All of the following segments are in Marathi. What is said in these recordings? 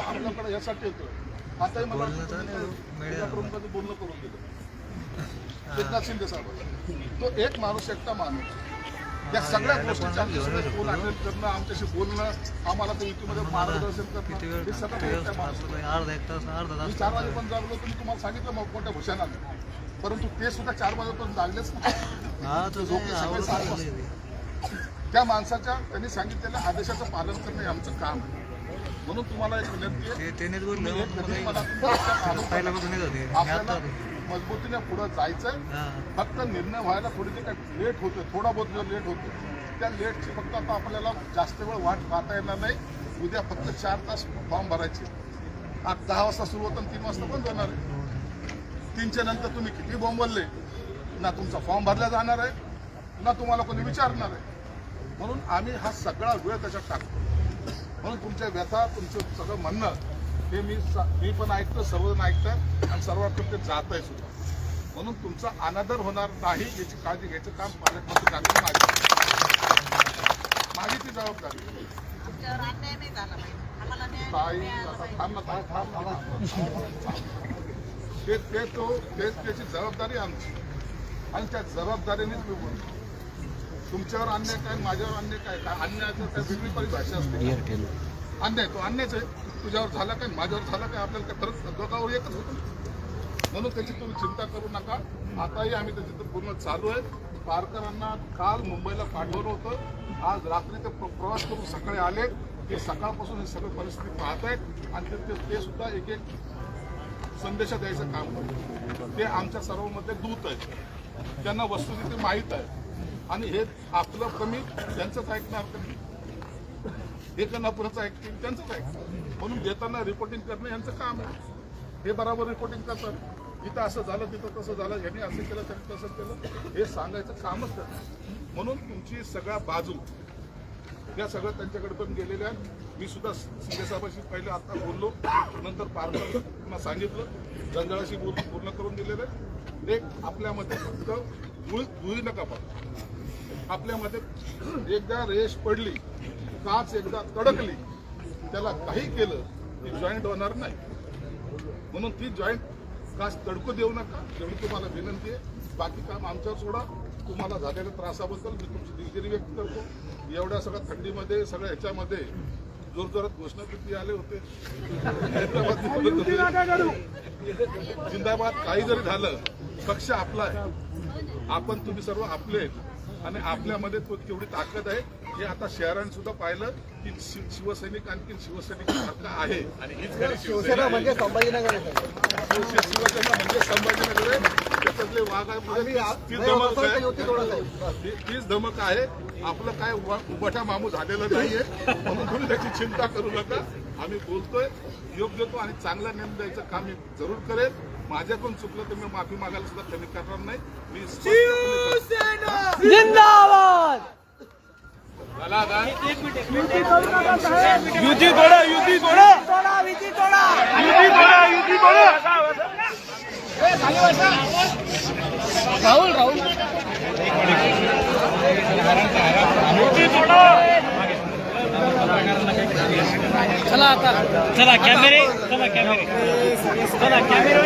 आपल्याकडे यासाठी येतो. आताही मला बोलणं करून दिलं एकनाथ शिंदे साहेब. तो एक माणूस, एकटा माणूस या सगळ्या गोष्टीच्या फोन अटेंड करणं, आमच्याशी बोलणं, आम्हाला ते युतीमध्ये मार्गदर्शन करणं, हे सगळं 4 वाजेपर्यंत जागलो. तुम्ही तुम्हाला सांगितलं मग कोणत्या भूषण आले, परंतु ते सुद्धा 4 वाजेपर्यंत जागलेच ना. सगळे 7 वाजता त्या माणसाच्या त्यांनी सांगितलेल्या आदेशाचं पालन करणं हे आमचं काम आहे. म्हणून तुम्हाला एक विनंती आहे, आपल्याला मजबूतीने पुढे जायचंय. फक्त निर्णय व्हायला थोडी जे काही लेट होते, थोडा बहुत जो लेट होतो, त्या लेटची फक्त आता आपल्याला जास्त वेळ वाट पाहता येणार नाही. उद्या फक्त 4 तास फॉर्म भरायचे. आज 10 वाजता सुरू होतं आणि 3 वाजता बंद होणार आहे. 3च्या नंतर तुम्ही किती बोंबलले ना, तुमचा फॉर्म भरला जाणार आहे ना तुम्हाला कोणी विचारणार आहे. म्हणून आम्ही हा सगळा वेळ त्याच्यात टाकतो. म्हणून तुमच्या व्यथा, तुमचं सगळं म्हणणं हे मी पण ऐकतो, सर्वजण ऐकतं आणि सर्वांकडे ते जात आहे सुद्धा. म्हणून तुमचा अनादर होणार नाही याची काळजी घ्यायचं काम पालकमंत्री माझी ती जबाबदारी. त्याची जबाबदारी आमची आणि त्या जबाबदारीनेच मी बोलतो. तुमच्यावर अन्याय काय, माझ्यावर अन्याय काय, अन्यायाचं काय वेगळी परिभाषा असते. अन्याय तो अन्यायच आहे. तुझ्यावर झाला काय, माझ्यावर झाला काय, आपल्याला काय फरक दोघावर एकच होतं. म्हणून त्याची तुम्ही चिंता करू नका. आताही आम्ही त्याच्यात पूर्ण चालू आहे. पारकरांना काल मुंबईला पाठवलं होतं, आज रात्री ते प्रवास करून सकाळी आले. ते सकाळपासून ही सगळी परिस्थिती पाहत आहेत आणि ते सुद्धा एक एक संदेश द्यायचं काम करतात. ते आमच्या सर्वांमध्ये दूत आहेत. त्यांना वस्तुस्थिती माहीत आहे आणि हे आपलं कमी त्यांचंच ऐकणार कमी, एकांना पुढचं ऐकतील त्यांचंच ऐकणार. म्हणून देताना रिपोर्टिंग करणं यांचं काम आहे. हे बरोबर रिपोर्टिंग करतात. इथं असं झालं, तिथं तसं झालं, यांनी असं केलं, त्यांनी तसं केलं, हे सांगायचं कामच करतं. म्हणून तुमची सगळ्या बाजू या सगळं त्यांच्याकडे पण गेलेल्या आहेत. मी सुद्धा शिंदे साहेबांशी पहिले आता बोललो, नंतर पारकरांना सांगितलं, जंजाळाशी पूर्ण करून दिलेलं आहे. एक आपल्यामध्ये फक्त धुळी नका पाहू. आपल्यामध्ये एकदा रेष पडली, काच एकदा तडकली, त्याला काही केलं की जॉईंट होणार नाही. म्हणून ती जॉईंट काच तडकू देऊ नका, एवढी तुम्हाला विनंती आहे. बाकी काम आमच्यावर सोडा. तुम्हाला झालेल्या त्रासाबद्दल मी तुमची दिलगिरी व्यक्त करतो. एवढ्या सगळ्या थंडीमध्ये, सगळ्या ह्याच्यामध्ये जोरजोरात घोषणापत्री आले होते, जिंदाबाद. काही जरी झालं, पक्ष आपला आहे, आपण तुम्ही सर्व आपले आणि आपल्यामध्ये केवढी ताकद आहे हे आता शहरांनी सुद्धा पाहिलं की शिवसैनिक आणखी शिवसैनिक सारखा आहे. आणि शिवसेना म्हणजे संभाजीनगर आहे. शिवसेना म्हणजे संभाजीनगर आहे. त्याच्यातले तीच धमक आहे. आपलं काय उभठा मामू झालेलं नाहीये. म्हणून तुम्ही त्याची चिंता करू नका. आम्ही बोलतोय, योग्य तो आणि चांगला निर्णय द्यायचं काम मी जरूर करेन. माझ्याकडून चुकलं तर मी माफी मागायला सुद्धा कमी करणार नाही. मी जिंदाबाद. युती तोडा, युती तोडा, युती तोडा, युती तोडा, युती तोडा. राहुल राहुल युती तोडा. चला आता, चला कॅमेरे, चला कॅमेरे, चला कॅमेरे.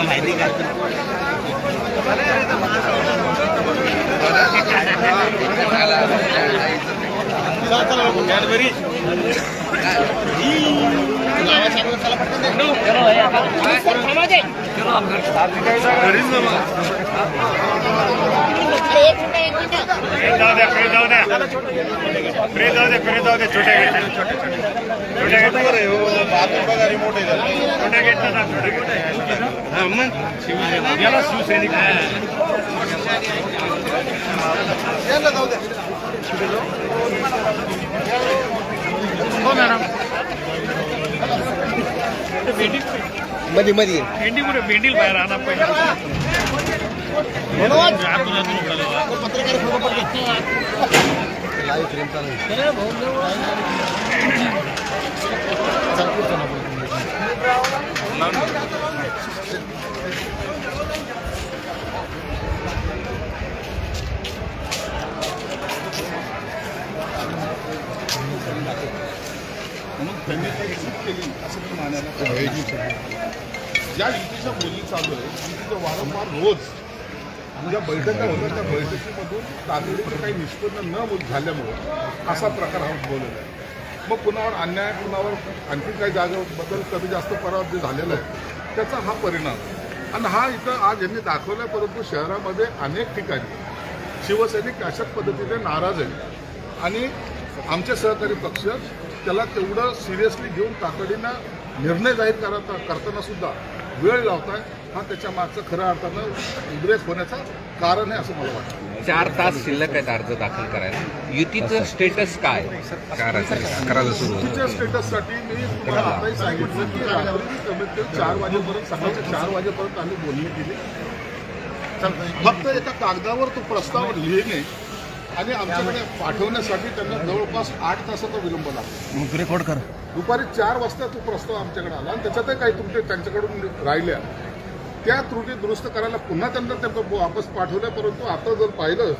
माहिती का कॅडबरी छोटे मोठे छोट्या गेट ना छोटे गेट. हा मग याला शिवसैनिक हो मॅडम. मध्ये मध्ये भेंडी कुठे भेंडील बाहेर आणा पाहिजे. म्हणून त्यांनी काही चूक केली असं मी मानायला पाहिजे. ज्या युतीच्या बोलणी चालू आहे युतीचं वारंवार रोज ज्या बैठका होत्या त्या बैठकीमधून तातडीचे काही निष्पन्न न झाल्यामुळं असा प्रकार हा उद्भवलेला आहे. मग कुणावर अन्याय, कुणावर आणखी काही जागेबद्दल कमी जास्त पराभव जे झालेला आहे त्याचा हा परिणाम. आणि हा इथं आज यांनी दाखवला, परंतु शहरामध्ये अनेक ठिकाणी शिवसैनिक अशाच पद्धतीने नाराज आहेत आणि आमचे सहकारी पक्ष त्याला तेवढं सिरियसली घेऊन तातडीनं निर्णय जाहीर करताना सुद्धा वेळ लावताय. हा त्याच्या मागचं खऱ्या अर्थानं उद्रेक होण्याचं कारण आहे असं मला वाटतं. 4 तास शिल्लक आहेत अर्ज दाखल करायला. युतीचं स्टेटस काय? 11ला सुरू होतं. युतीच्या स्टेटससाठी मी तुम्हाला आताही सांगितलं की रात्री कमीत कमी 4 वाजेपर्यंत, सकाळच्या 4 वाजेपर्यंत आम्ही बोलणी केली. फक्त एका कागदावर तो प्रस्ताव लिहिणे आणि आमच्याकडे पाठवण्यासाठी त्यांना जवळपास 8 तासाचा विलंब लागला. रेकॉर्ड कर. दुपारी 4 वाजता तो प्रस्ताव आमच्याकडे आला आणि त्याच्यातही काही त्रुटी त्यांच्याकडून राहिल्या. त्या त्रुटी दुरुस्त करायला पुन्हा त्यांना वापस पाठवल्या. परंतु आता जर पाहिलं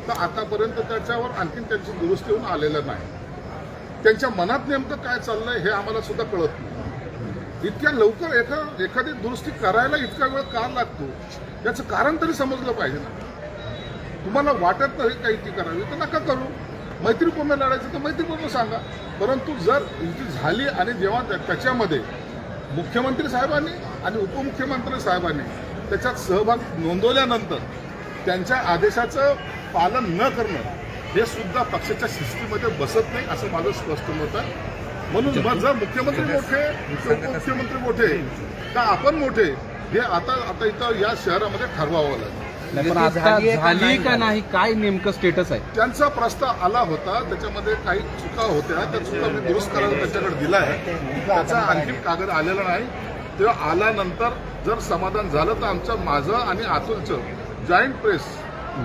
तर आतापर्यंत त्याच्यावर आणखीन त्यांची दुरुस्ती होऊन आलेलं नाही. त्यांच्या मनात नेमकं काय चाललंय हे आम्हाला सुद्धा कळत नाही. इतक्या लवकर एखादी दुरुस्ती करायला इतका वेळ का लागतो याचं कारण तरी समजलं पाहिजे ना. तुम्हाला वाटत नाही काही ती करावी तर नका करू. मैत्रीपूर्ण लढायचं तर मैत्रीपूर्ण सांगा. परंतु जर युती झाली आणि जेव्हा त्याच्यामध्ये मुख्यमंत्री साहेबांनी आणि उपमुख्यमंत्री साहेबांनी त्याच्यात सहभाग नोंदवल्यानंतर त्यांच्या आदेशाचं पालन न करणं हे सुद्धा पक्षाच्या शिस्तीमध्ये बसत नाही असं माझं स्पष्ट मत आहे. म्हणून मग जर मुख्यमंत्री मोठे, उपमुख्यमंत्री मोठे का आपण मोठे हे आता इथं या शहरामध्ये ठरवावं लागेल. पण आता झाली का नाही, काय नेमकं स्टेटस आहे? त्यांचा प्रस्ताव आला होता, त्याच्यामध्ये काही चुका होत्या, त्या चुका मी दुरुस्त करायला त्यांच्याकडे दिला आहे. त्याचा आणखी कागद आलेला नाही. तेव्हा आल्यानंतर जर समाधान झालं तर माझं आणि अतुलचं जॉईंट प्रेस,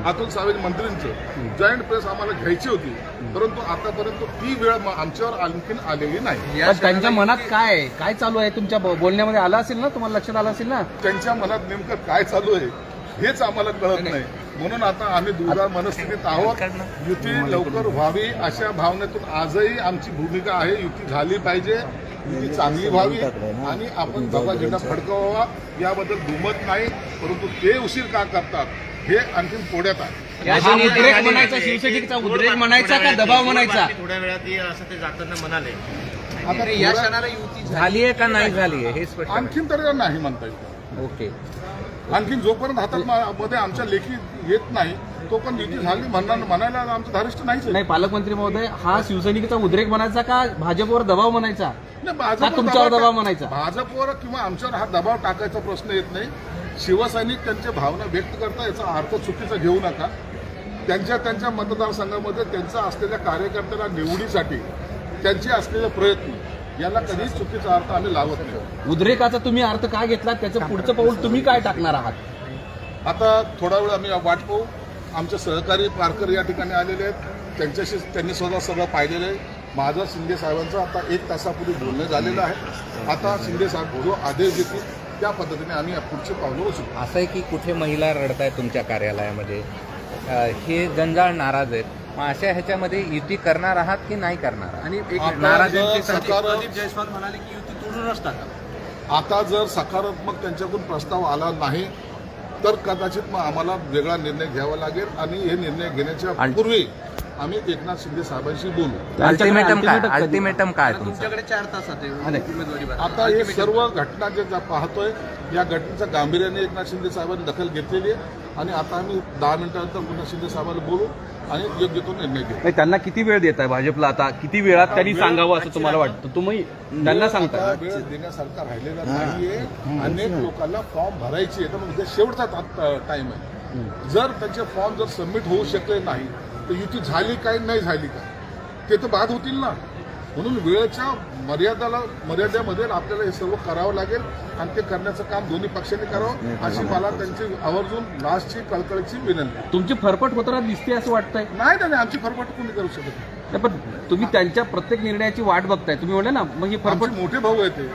अतुल सावेज मंत्रींचं जॉईंट प्रेस आम्हाला घ्यायची होती. परंतु आतापर्यंत ती वेळ आमच्यावर आणखीन आलेली नाही. त्यांच्या मनात काय चालू आहे? तुमच्या बोलण्यामध्ये आलं असेल ना, तुम्हाला लक्षात आलं असेल ना त्यांच्या मनात नेमकं काय चालू आहे हेच आम्हाला कळत नाही. म्हणून आता आम्ही दुर्गा मनस्थितीत आहोत. युती लवकर व्हावी अशा भावनेतून आजही आमची भूमिका आहे. युती झाली पाहिजे, युती चांगली व्हावी आणि आपण भगवा झेंडा फडकवावा याबद्दल दुमत नाही. परंतु ते उशीर का करतात हे आणखीन पुढ्यात आहे. उद्रेक म्हणायचा, शिवसैनिकचा उद्रेक म्हणायचा का दबाव म्हणायचा? थोड्या वेळात असं ते जाताना म्हणाले. आता या क्षणाला युती झाली आहे का नाही झाली आहे हे स्पष्ट. आणखीन तरी नाही म्हणता येईल. ओके. आणखीन जोपर्यंत हातात मध्ये आमच्या लेखी येत नाही तोपर्यंत युती झाली म्हणायला आमचं धारिष्ट नाहीच. नाही, पालकमंत्री महोदय, हा शिवसैनिकचा उद्रेक म्हणायचा का भाजपवर दबाव म्हणायचा? नाही, तुमच्यावर दबाव म्हणायचा? भाजपवर किंवा आमच्यावर हा दबाव टाकायचा प्रश्न येत नाही. शिवसैनिक त्यांच्या भावना व्यक्त करता याचा अर्थ चुकीचा घेऊ नका. त्यांच्या मतदारसंघामध्ये त्यांचा असलेल्या कार्यकर्त्याला निवडीसाठी त्यांचे असलेले प्रयत्न याला कधीच चुकीचा अर्थ आम्ही लावत नाही. उद्रेकाचा तुम्ही अर्थ काय घेतला, त्याचं पुढचं पाऊल तुम्ही काय टाकणार आहात? आता थोडा वेळ आम्ही वाट पाहू. आमचे सहकारी पारकर या ठिकाणी आलेले आहेत, त्यांच्याशी त्यांनी सुद्धा सगळं पाहिलेलं आहे. माझं शिंदे साहेबांचं आता 1 तासापूर्वी बोलणं झालेलं आहे. आता शिंदे साहेब जो आदेश देतील त्या पद्धतीने आम्ही पुढचे पावलं उचलू. असं आहे की कुठे महिला रडत आहेत तुमच्या कार्यालयामध्ये, हे जंजाळ नाराज आहेत. मग अशा ह्याच्यामध्ये युती करणार आहात की नाही करणार? आणि आता जर सकारात्मक त्यांच्याकडून प्रस्ताव आला नाही तर कदाचित मग आम्हाला वेगळा निर्णय घ्यावा लागेल आणि हे निर्णय घेण्याच्या पूर्वी आम्ही एकनाथ शिंदे साहेबांशी बोलू. अल्टिमेटम काय तुमच्याकडे 4 तासात आता हे सर्व घटना जे पाहतोय या घटनेच्या गांभीर्याने एकनाथ शिंदे साहेबांनी दखल घेतलेली आहे आणि आता आम्ही 10 मिनिटानंतर पुन्हा शिंदे साहेबांना बोलू आणि योग्य तो निर्णय घेऊ. त्यांना किती वेळ देत आहे भाजपला? आता किती वेळात त्यांनी सांगावं असं तुम्हाला वाटतं? तुम्ही त्यांना सांगता वेळ देण्यासारखा राहिलेला नाहीये. अनेक लोकांना फॉर्म भरायचे आहे, तर उद्या शेवटचा टाइम आहे. जर त्यांचे फॉर्म जर सबमिट होऊ शकले नाही तर युती झाली काय नाही झाली का ते तर बाद होतील ना. म्हणून वेळेच्या मर्यादेमध्ये आपल्याला हे सर्व करावं लागेल आणि ते करण्याचं काम दोन्ही पक्षांनी करावं अशी मला त्यांची आवर्जून लास्टची कळकळीची विनंती आहे. तुमची फरफट होताना दिसते असं वाटतंय? नाही नाही, आमची फरफट कोणी करू शकत नाही. नाही, पण तुम्ही त्यांच्या प्रत्येक निर्णयाची वाट बघताय. तुम्ही म्हणले ना मग ही फरफट आमचे मोठे भाऊ आहेत ते.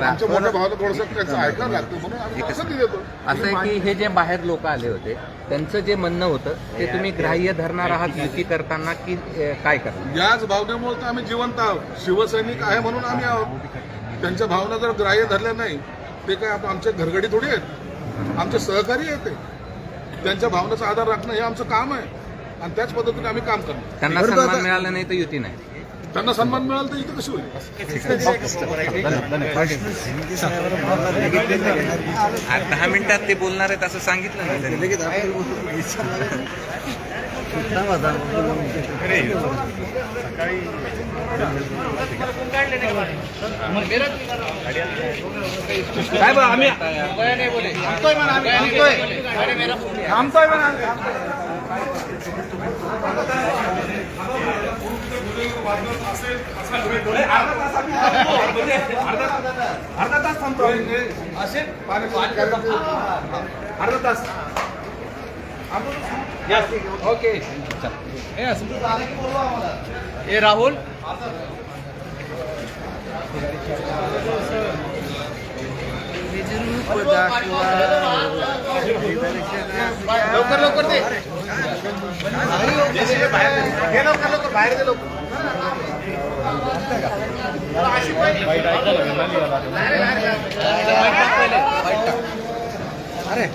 आमच्या मोठ्या भावाला थोडंसं त्यांचं ऐकायला लागतं म्हणून आम्ही पसंती देतो. असं आहे की हे जे बाहेर लोक आले होते त्यांचं जे म्हणणं होतं ते तुम्ही ग्राह्य धरणार आहात युती करताना की काय करणार? याच भावनेमुळे तर आम्ही जिवंत आहोत. शिवसैनिक आहे म्हणून आम्ही आहोत. त्यांच्या भावना जर ग्राह्य धरल्या नाही ते काय आमचे घरगडी थोडी आहेत, आमचे सहकारी आहेत ते. त्यांच्या भावनेचा आधार राखणं हे आमचं काम आहे आणि त्याच पद्धतीने आम्ही काम करणार. त्यांना सन्मान मिळाला नाही तर युती नाही. त्यांना सन्मान मिळाला तर इथे कशी होईल? आज 10 मिनिटात ते बोलणार आहेत असं सांगितलं ना त्यांनी. काय बा आम्ही थांबतोय म्हणा. अर्धा तास थांबतोय. अर्धा तास. ओके. ए राहुल लवकर लवकर दे. लवकर बाहेर दे लवकर. अरे